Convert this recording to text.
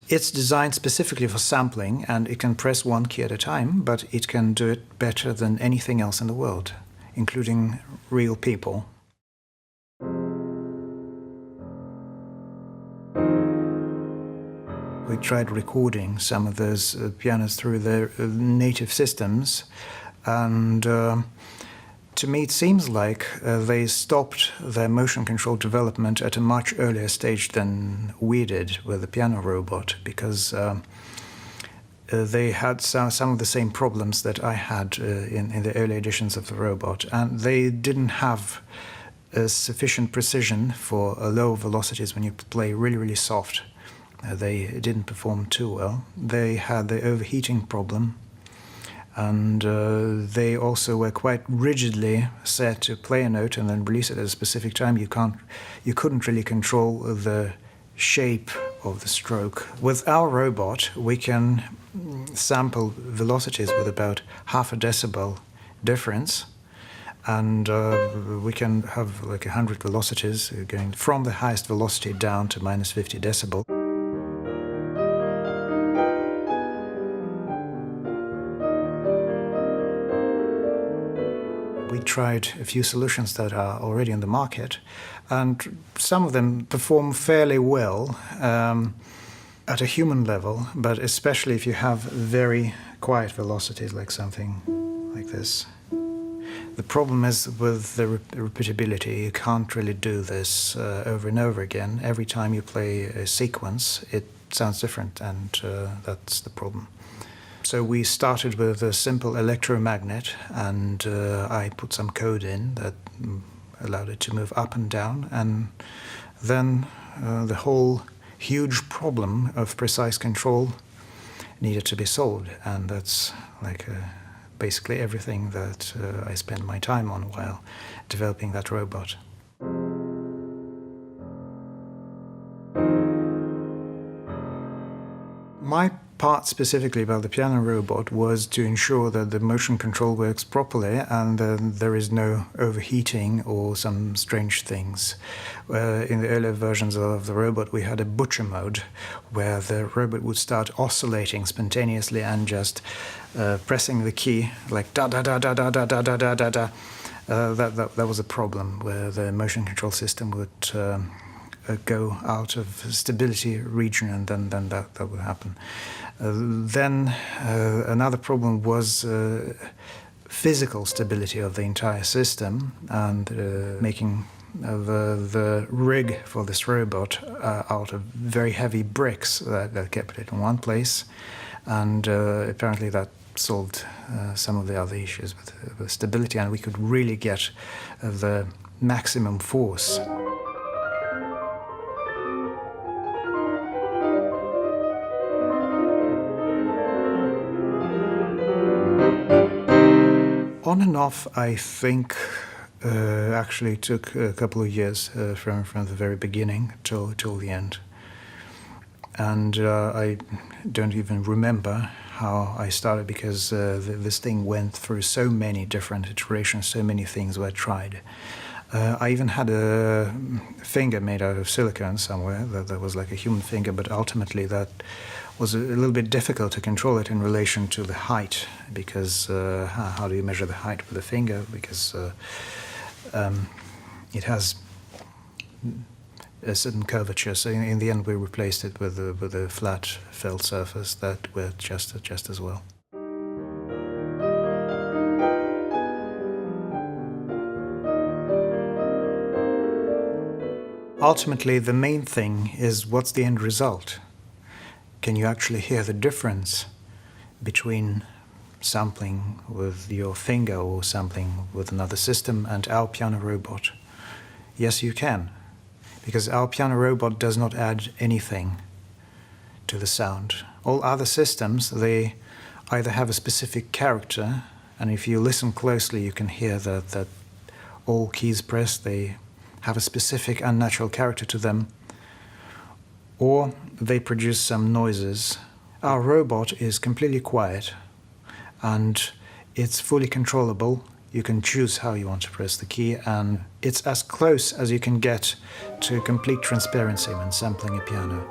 It's designed specifically for sampling, and it can press one key at a time, but it can do it better than anything else in the world, including real people. We tried recording some of those pianos through their native systems, and to me it seems like they stopped their motion control development at a much earlier stage than we did with the piano robot, because they had some of the same problems that I had in the early editions of the robot, and they didn't have sufficient precision for low velocities when you play really, really soft. They didn't perform too well. They had the overheating problem, and they also were quite rigidly set to play a note and then release it at a specific time. You couldn't really control the shape of the stroke. With our robot, we can sample velocities with about half a decibel difference, and we can have like 100 velocities going from the highest velocity down to minus 50 decibel. We tried a few solutions that are already on the market, and some of them perform fairly well at a human level, but especially if you have very quiet velocities, like something like this. The problem is with the repeatability. You can't really do this over and over again. Every time you play a sequence, it sounds different, and that's the problem. So we started with a simple electromagnet, and I put some code in that allowed it to move up and down, and then the whole huge problem of precise control needed to be solved, and that's like basically everything that I spent my time on while developing that robot. My part specifically about the piano robot was to ensure that the motion control works properly and there is no overheating or some strange things. In the earlier versions of the robot we had a butcher mode where the robot would start oscillating spontaneously and just pressing the key like da da da da da da da da da da. That was a problem where the motion control system would go out of stability region, and then that would happen. Then another problem was physical stability of the entire system, and making the rig for this robot out of very heavy bricks that kept it in one place, and apparently that solved some of the other issues with stability, and we could really get the maximum force. On and off, I think, actually took a couple of years from the very beginning till the end. And I don't even remember how I started, because this thing went through so many different iterations, so many things were tried. I even had a finger made out of silicone somewhere that was like a human finger, but ultimately that was a little bit difficult to control it in relation to the height, because how do you measure the height with a finger? Because it has a certain curvature. So in the end we replaced it with a flat felt surface that worked just as well. Ultimately, the main thing is what's the end result. Can you actually hear the difference between sampling with your finger or sampling with another system and our piano robot? Yes, you can, because our piano robot does not add anything to the sound. All other systems, they either have a specific character, and if you listen closely you can hear that all keys pressed, they have a specific unnatural character to them, or they produce some noises. Our robot is completely quiet and it's fully controllable. You can choose how you want to press the key, and it's as close as you can get to complete transparency when sampling a piano.